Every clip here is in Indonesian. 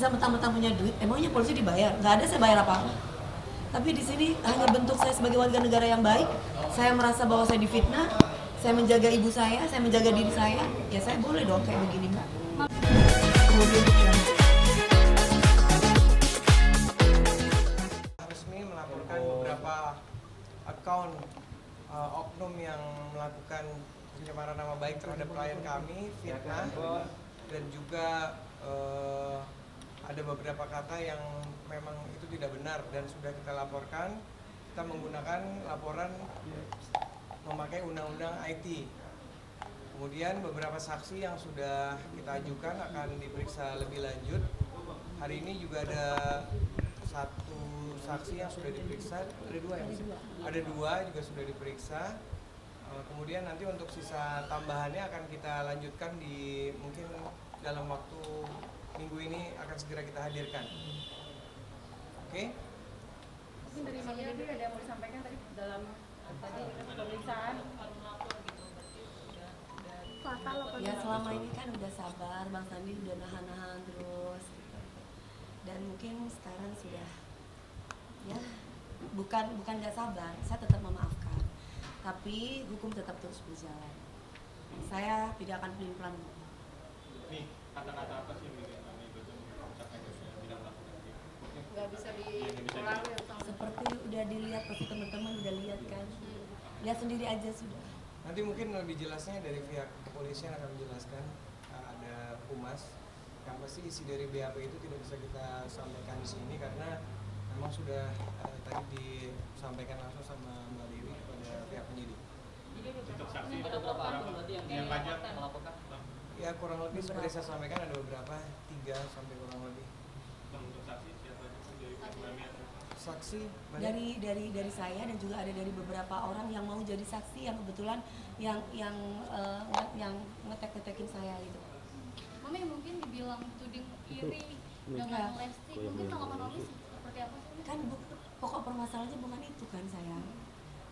bisa mentang-mentang punya duit, emangnya polisi dibayar? Nggak ada saya bayar apa-apa. Tapi di sini hanya bentuk saya sebagai warga negara yang baik. Saya merasa bahwa saya difitnah, saya menjaga ibu saya menjaga diri saya. Ya saya boleh dong kayak begini, Mbak. Resmi melaporkan beberapa akun oknum yang melakukan pencemaran nama baik terhadap klien kami, fitnah, dan juga ada beberapa kata yang memang itu tidak benar dan sudah kita laporkan. Kita menggunakan laporan memakai undang-undang IT. Kemudian beberapa saksi yang sudah kita ajukan akan diperiksa lebih lanjut. Hari ini juga ada satu saksi yang sudah diperiksa, ada dua ya? Ada dua juga sudah diperiksa. Kemudian nanti untuk sisa tambahannya akan kita lanjutkan di mungkin dalam waktu minggu ini akan segera kita hadirkan. Oke? Mungkin dari Bang Yudi ada yang mau disampaikan tadi dalam pemeriksaan. Ya selama ini kan udah sabar, Bang Sandi udah nahan-nahan terus gitu. Dan mungkin sekarang sudah ya bukan nggak sabar, saya tetap memaafkan, tapi hukum tetap terus berjalan. Saya tidak akan pelin-pelan. Nih, kata-kata apa sih yang kami betul mengucapkan yang sudah tidak melakukan itu? Nggak bisa diulangi utang. Seperti udah dilihat, pasti teman-teman udah lihat kan. Lihat sendiri aja sudah. Nanti mungkin lebih jelasnya dari pihak kepolisian akan menjelaskan, ada humas. Yang pasti isi dari BAP itu tidak bisa kita sampaikan di sini karena memang sudah tadi disampaikan langsung sama Mbak Dewi kepada pihak penyidik. Untuk saksi Ada berapa akun berarti yang pajak melaporkan? Ya kurang lebih seperti saya sampaikan ada beberapa, 3 sampai kurang lebih. untuk saksi siapa itu dari kami atau Saksi banyak. Dari saya dan juga ada dari beberapa orang yang mau jadi saksi yang kebetulan yang ngetek-ngetekin saya gitu. Mami mungkin dibilang tuding iri dengan Lesti, mungkin tanggapan Mami seperti apa sih? Kan pokok permasalahannya bukan itu kan sayang.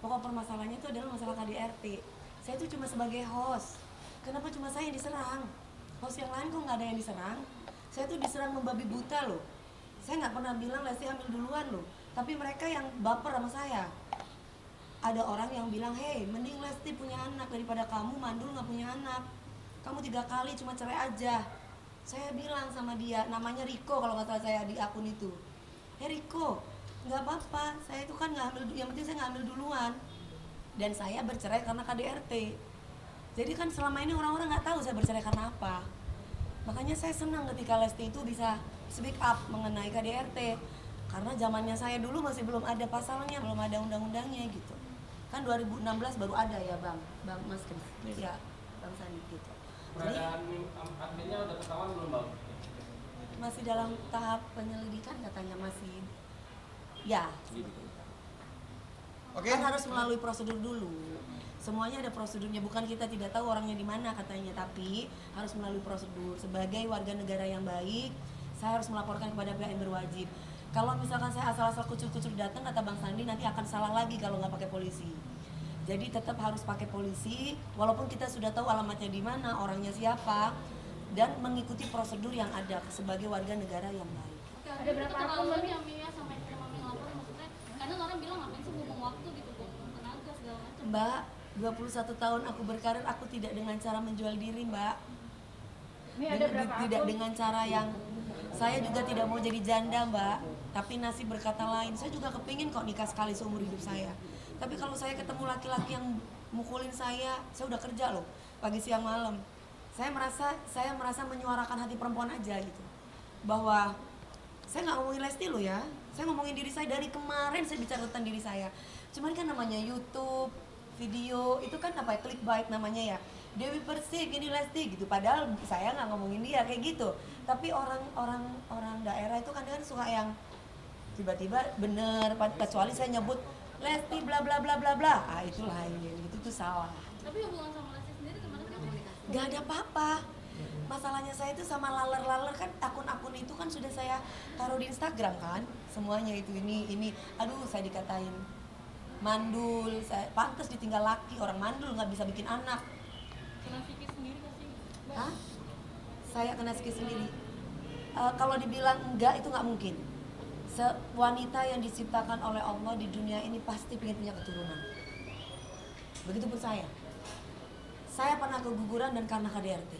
Pokok permasalahannya itu adalah masalah KDRT. Saya itu cuma sebagai host. Kenapa cuma saya yang diserang? Host yang lain kok nggak ada yang diserang? Saya tuh diserang membabi buta loh. Saya nggak pernah bilang Lesti hamil duluan loh. Tapi mereka yang baper sama saya. Ada orang yang bilang, hey, mending Lesti punya anak daripada kamu mandul nggak punya anak. Kamu 3 kali cuma cerai aja. Saya bilang sama dia, namanya Riko kalau nggak salah saya di akun itu. Hey Riko, nggak apa-apa, saya itu kan nggak hamil, yang penting saya nggak hamil duluan. Dan saya bercerai karena KDRT. Jadi kan selama ini orang-orang nggak tahu saya bercerai karena apa. Makanya saya senang ketika Lesti itu bisa speak up mengenai KDRT. Karena zamannya saya dulu masih belum ada pasalnya, belum ada undang-undangnya gitu. Kan 2016 baru ada ya Bang Mas Kris. Ya, Bang Sandi gitu. Jadi Adminnya udah ketahuan belum Bang? masih dalam tahap penyelidikan katanya masih. Ya. Oke. Kan harus melalui prosedur dulu. Semuanya ada prosedurnya, bukan kita tidak tahu orangnya di mana katanya, tapi harus melalui prosedur. Sebagai warga negara yang baik, saya harus melaporkan kepada pihak yang berwajib. Kalau misalkan saya asal-asal kucur-kucur datang, kata Bang Sandi, nanti akan salah lagi kalau nggak pakai polisi. Jadi tetap harus pakai polisi, walaupun kita sudah tahu alamatnya di mana, orangnya siapa, dan mengikuti prosedur yang ada sebagai warga negara yang baik. Ada berapa akun Mami yang sampai ke Mami lapor maksudnya? Kadang orang bilang ngapain sih buang waktu gitu, buang tenaga segala macam. Mbak, 21 tahun aku berkarir, aku tidak dengan cara menjual diri, Mbak. Ini ada berapa Tidak akun? dengan cara yang saya juga tidak mau jadi janda, Mbak. Tapi nasib berkata lain. Saya juga kepingin kok nikah sekali seumur hidup saya. Tapi kalau saya ketemu laki-laki yang mukulin saya udah kerja loh, pagi siang malam. Saya merasa menyuarakan hati perempuan aja gitu. Bahwa saya nggak ngomongin Lesti loh ya. Saya ngomongin diri saya dari kemarin, saya bicara tentang diri saya. Cuman kan namanya YouTube, video itu kan apa ya, clickbait namanya ya. Dewi Persik ini Lesti gitu, padahal saya nggak ngomongin dia kayak gitu. Tapi orang daerah itu kan suka yang tiba-tiba bener, kecuali saya nyebut Lesti bla bla bla bla bla, itu lain, itu tuh salah. Tapi hubungan sama Lesti sendiri kemana sih? Gak ada apa-apa. Masalahnya saya itu sama laler-laler kan, akun-akun itu kan sudah saya taruh di Instagram kan, semuanya itu ini, aduh saya dikatain mandul, saya pantas ditinggal laki, orang mandul nggak bisa bikin anak. Kena psikis sendiri kasih. Hah? Saya kena psikis sendiri. Kalau dibilang enggak itu nggak mungkin. Wanita yang diciptakan oleh Allah di dunia ini pasti pengen punya keturunan. Begitupun saya. Saya pernah keguguran dan karena KDRT.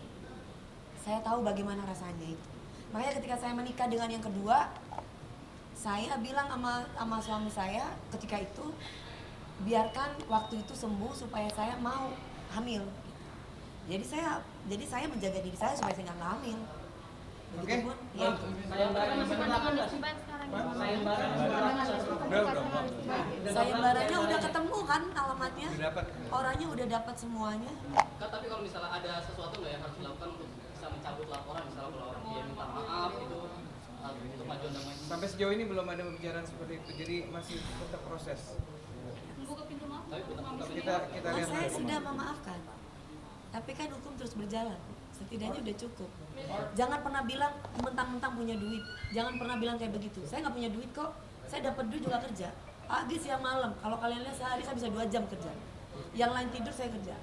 Saya tahu bagaimana rasanya itu. Makanya ketika saya menikah dengan yang kedua, saya bilang sama suami saya ketika itu, biarkan waktu itu sembuh supaya saya mau hamil. Jadi saya menjaga diri saya supaya saya nggak hamil. Begitupun, ya. Sayembaranya udah ketemu kan alamatnya, Udah dapat. orangnya udah dapat semuanya. Kak, tapi kalau misalnya ada sesuatu nggak yang harus dilakukan untuk bisa mencabut laporan, misalnya kalau orang dia minta maaf itu untuk majuan damai. Sampai sejauh ini belum ada pembicaraan seperti itu, jadi masih tetap proses. Membuka pintu maaf Tapi untuk mami sendiri. Kita lihat Saya nanti. sudah memaafkan, tapi kan hukum terus berjalan. Setidaknya udah cukup. Jangan pernah bilang mentang-mentang punya duit. Jangan pernah bilang kayak begitu. Saya nggak punya duit kok. Saya dapat duit juga kerja. Pagi, siang, malam. Kalau kalian lihat sehari saya bisa 2 jam kerja. Yang lain tidur saya kerja.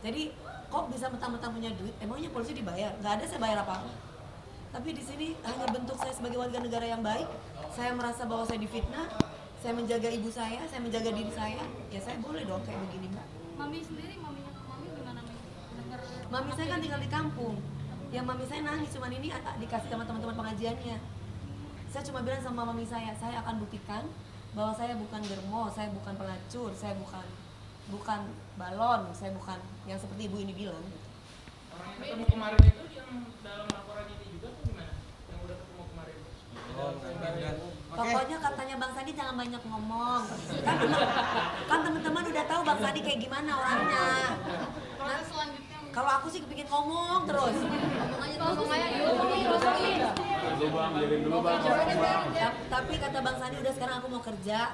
Jadi kok bisa mentang-mentang punya duit? Emangnya polisi dibayar? Nggak ada saya bayar apa-apa. Tapi di sini hanya bentuk saya sebagai warga negara yang baik. Saya merasa bahwa saya difitnah. Saya menjaga ibu saya menjaga diri saya. Ya saya boleh dong kayak begini, Mbak. Mami sendiri, maminya mami gimana nih? Dengar Mami saya kan tinggal di kampung. Yang mami saya nangis cuman ini dikasih sama teman-teman pengajiannya. Saya cuma bilang sama mami saya akan buktikan bahwa saya bukan germo, saya bukan pelacur, saya bukan balon, saya bukan yang seperti ibu ini bilang. Orang yang ketemu kemarin itu yang dalam laporan ini juga tuh gimana? Yang udah ketemu kemarin? Oh, nanti udah. Oke. Pokoknya katanya Bang Sandi jangan banyak ngomong. Kan teman-teman udah tahu Bang Sandi kayak gimana orangnya. proses selanjutnya Kalau aku sih kepingin ngomong terus. ngomong aja Tapi kata Bang Sandi udah sekarang aku mau kerja.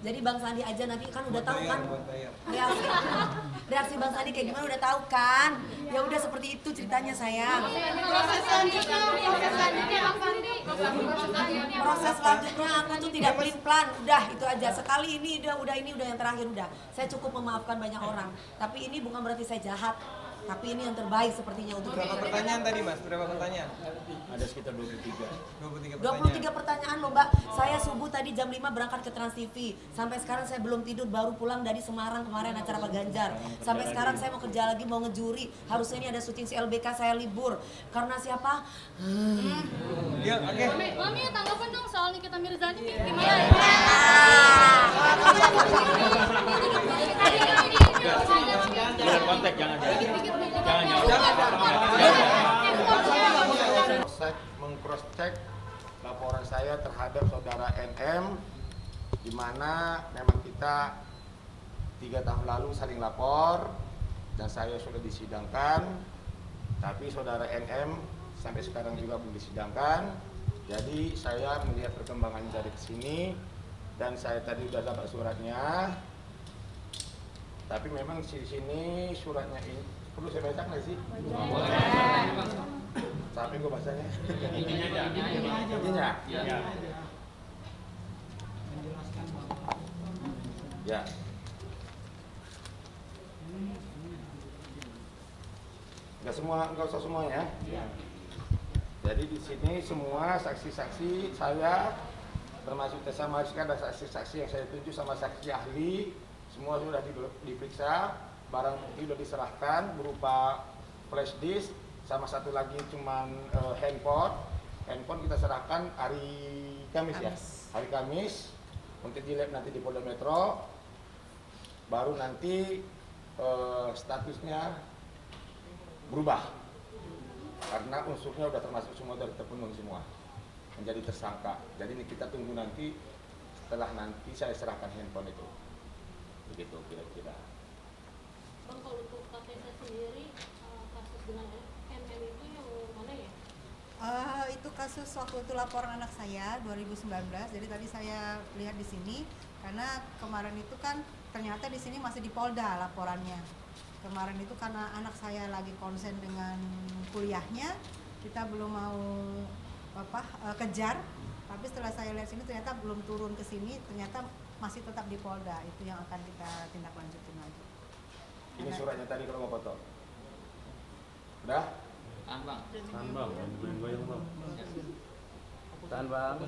Jadi Bang Sandi aja nanti kan udah tahu kan Buat bayar. reaksi Bang Sandi kayak gimana udah tahu kan. Ya udah seperti itu ceritanya sayang. proses selanjutnya Bang Sandi. Proses selanjutnya aku tuh tidak pelin-pelan. Udah itu aja. Sekali ini udah yang terakhir udah. Saya cukup memaafkan banyak orang. Tapi ini bukan berarti saya jahat. Tapi ini yang terbaik sepertinya untuk Berapa pertanyaan tadi, Mas? Berapa pertanyaan? Ada sekitar 23. 23 pertanyaan. 23 pertanyaan loh Mbak. Saya subuh tadi jam 5 berangkat ke Trans TV. Sampai sekarang saya belum tidur, baru pulang dari Semarang kemarin acara Pak Ganjar. Sampai sekarang saya mau kerja lagi, mau ngejuri. Harusnya ini ada syuting CLBK, saya libur. Karena siapa? Yuk, oke. Mami tanggapan dong soal Nikita Mirzani gimana? Jangan kontak, jangan. Mengcross check laporan saya terhadap saudara NM, di mana memang kita 3 tahun lalu saling lapor dan saya sudah disidangkan, tapi saudara NM sampai sekarang juga belum disidangkan. Jadi saya melihat perkembangan dari sini dan saya tadi sudah dapat suratnya. Tapi memang di sini suratnya ini perlu saya baca nggak sih? Tapi gue bacanya. Intinya. Ya. Enggak usah semuanya. Jadi di sini semua saksi-saksi saya, termasuk Tessa Mariska dan saksi-saksi yang saya tunjuk sama saksi ahli, semua sudah diperiksa, barang bukti sudah diserahkan berupa flash disk, sama satu lagi cuman handphone kita serahkan hari Kamis ya, hari Kamis untuk di lab nanti di Polda Metro, baru nanti statusnya berubah karena unsurnya sudah termasuk semua, sudah terpenuhi semua menjadi tersangka. Jadi ini kita tunggu nanti setelah nanti saya serahkan handphone itu. Begitu kira-kira. Bang, kalau untuk KTS sendiri kasus dengan MM itu yang mana ya? Itu kasus waktu itu laporan anak saya 2019. Jadi tadi saya lihat di sini karena kemarin itu kan ternyata di sini masih di Polda laporannya. Kemarin itu karena anak saya lagi konsen dengan kuliahnya, kita belum mau kejar. Tapi setelah saya lihat sini ternyata belum turun ke sini, ternyata masih tetap di Polda. Itu yang akan kita tindak lanjutin lagi. Ini suratnya tadi kalau mau foto. Udah? Tahan bang. Tahan bang, goyang bang. Tahan bang.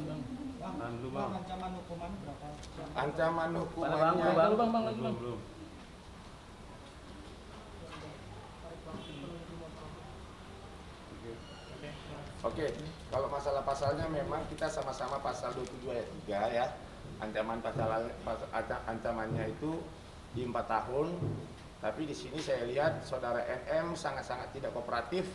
Tahan dulu bang. Ancaman hukuman berapa? Ancaman Bang, hukumannya Belum, belum. Oke, kalau masalah pasalnya memang kita sama-sama pasal 27 ayat 3 ya. Ancamannya itu di 4 tahun. Tapi di sini saya lihat saudara NM sangat-sangat tidak kooperatif.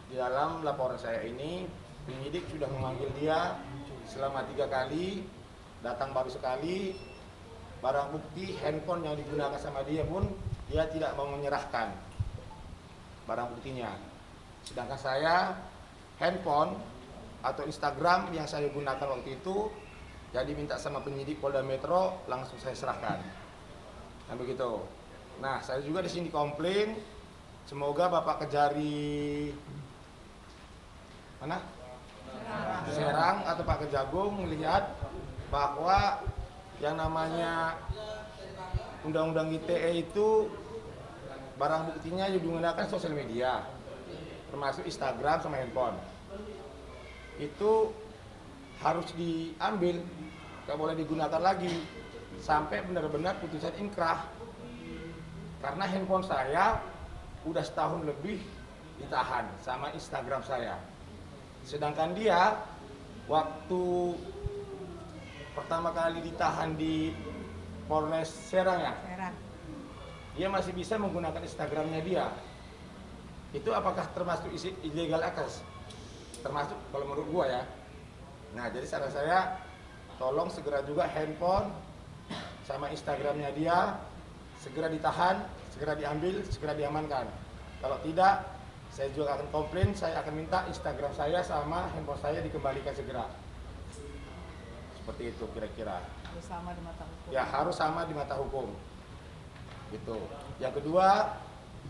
Di dalam laporan saya ini, penyidik sudah memanggil dia selama 3 kali, datang baru sekali. Barang bukti handphone yang digunakan sama dia pun dia tidak mau menyerahkan barang buktinya. Sedangkan saya handphone atau Instagram yang saya gunakan waktu itu jadi minta sama penyidik Polda Metro, langsung saya serahkan. Nah begitu. Nah saya juga di sini komplain, semoga Bapak Kejari mana? Serang atau Pak Kejagung melihat bahwa yang namanya Undang-Undang ITE itu barang buktinya digunakan sosial media, termasuk Instagram sama handphone. Itu harus diambil, nggak boleh digunakan lagi sampai benar-benar putusan inkrah. Karena handphone saya udah setahun lebih ditahan sama Instagram saya. Sedangkan dia waktu pertama kali ditahan di Polres Serang ya, dia masih bisa menggunakan Instagramnya dia. Itu apakah termasuk illegal access? Termasuk kalau menurut gua ya. Nah jadi saran saya, tolong segera juga handphone sama Instagramnya dia segera ditahan, segera diambil, segera diamankan. Kalau tidak, saya juga akan komplain, saya akan minta Instagram saya sama handphone saya dikembalikan segera. Seperti itu kira-kira. Harus sama di mata hukum. Ya harus sama di mata hukum. Gitu. Yang kedua,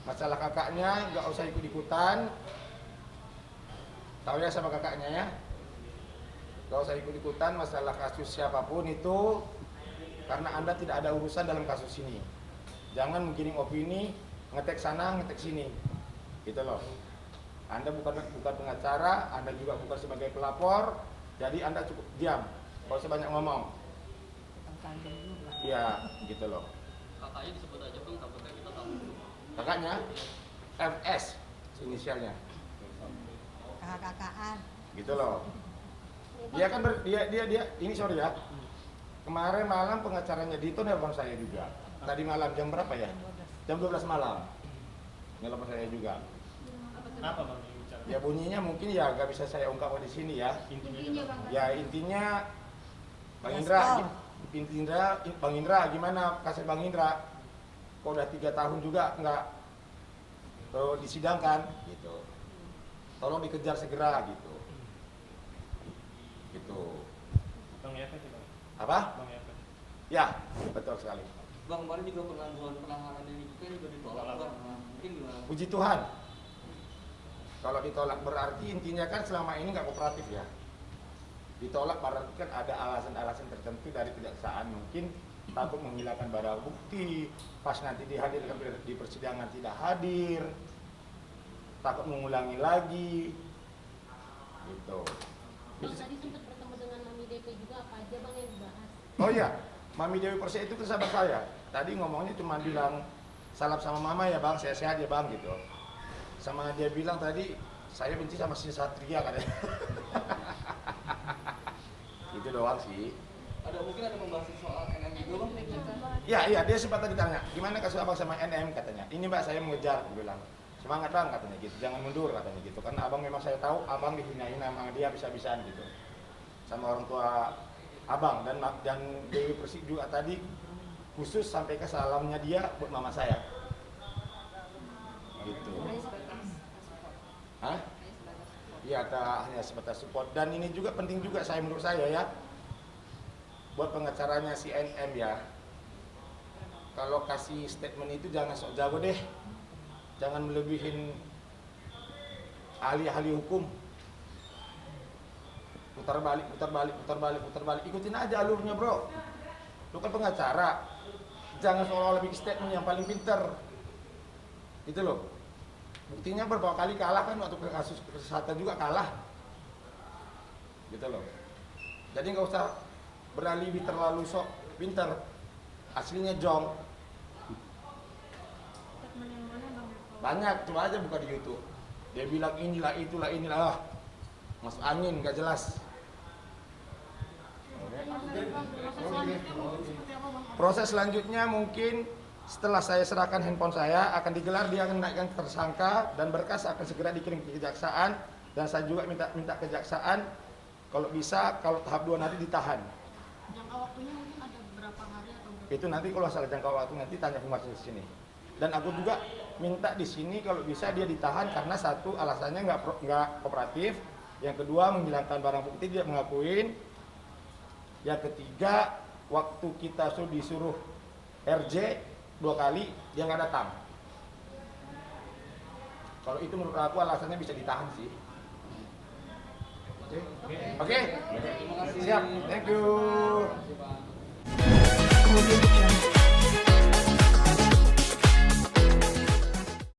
masalah kakaknya nggak usah ikut-ikutan. Tahu ya sama kakaknya ya. Nggak usah ikut-ikutan masalah kasus siapapun itu, karena Anda tidak ada urusan dalam kasus ini. Jangan menggiring opini, ngetek sana, ngetek sini. Gitu loh. Anda bukan pengacara, Anda juga bukan sebagai pelapor, jadi Anda cukup diam. Kalau usah banyak ngomong. Iya, gitu loh. Kakaknya disebut aja bang, takutnya kita tahu. Kakaknya FS inisialnya. Kakak-kakaan. Gitu loh. Dia kan dia ini sorry ya. Kemarin malam pengacaranya Dito nelpon saya juga. Tadi malam jam berapa ya? Jam 12 malam. Nelpon saya juga. Kenapa bang yang bicara? Ya bunyinya mungkin ya nggak bisa saya ungkapkan di sini ya. Intinya bang. Ya intinya Bang Indra gimana kasus Bang Indra? Kok udah 3 tahun juga nggak disidangkan gitu. Tolong dikejar segera gitu. Gitu. Bang Efes ya bang? Apa? Bang Efes. Ya, betul sekali. Bang kemarin juga penahanan ini juga ditolak bang. Mungkin gimana? Puji Tuhan. Kalau ditolak berarti intinya kan selama ini nggak kooperatif ya. Ditolak berarti kan ada alasan-alasan tertentu dari kejaksaan, mungkin takut menghilangkan barang bukti, pas nanti dihadirkan di persidangan tidak hadir, takut mengulangi lagi, gitu. Bang tadi sempat bertemu dengan Mami DP juga, apa aja bang yang dibahas? Oh iya, Mami Dewi Persik itu sahabat saya. Tadi ngomongnya cuma bilang salam sama mama ya bang, sehat-sehat ya bang gitu. Sama dia bilang tadi saya benci sama si Satria katanya. Itu doang sih. Mungkin ada membahas soal NM juga bang? Iya, dia sempat tadi tanya, gimana kasus abang sama NM katanya. Ini mbak saya mengejar, dia bilang. Semangat bang katanya gitu, jangan mundur katanya gitu. Karena abang memang saya tahu abang dihinain sama dia bisa-bisaan gitu. Sama orang tua abang dan Dewi Persik juga tadi khusus sampai ke salamnya dia buat mama saya. Gitu. Hah? Iya, hanya sebatas support. Dan ini juga penting juga menurut saya ya. Buat pengacaranya si NM ya. Kalau kasih statement itu jangan sok jago deh. Jangan melebihin ahli-ahli hukum. Putar balik. Ikutin aja alurnya, bro. Lu kan pengacara. Jangan seolah-olah bikin statement yang paling pinter. Gitu loh. Buktinya beberapa kali kalah kan, waktu kasus kesehatan juga kalah. Gitu loh. Jadi nggak usah beralibi terlalu sok pintar. Aslinya jong. Banyak, coba aja buka di YouTube. Dia bilang inilah itulah inilah. Masuk angin, nggak jelas. Proses selanjutnya mungkin setelah saya serahkan handphone saya akan digelar, dia akan naikkan tersangka dan berkas akan segera dikirim ke kejaksaan, dan saya juga minta kejaksaan kalau bisa kalau tahap 2 nanti ditahan. Jangka waktunya mungkin ada berapa hari atau berapa? Itu nanti kalau salah jangka waktu nanti tanya humas di sini. Dan aku juga minta di sini kalau bisa dia ditahan karena satu alasannya nggak kooperatif, yang kedua menghilangkan barang bukti dia mengakuin, yang ketiga waktu kita disuruh RJ 2 kali dia nggak datang. Kalau itu menurut aku alasannya bisa ditahan sih. Oke? Siap. Thank you.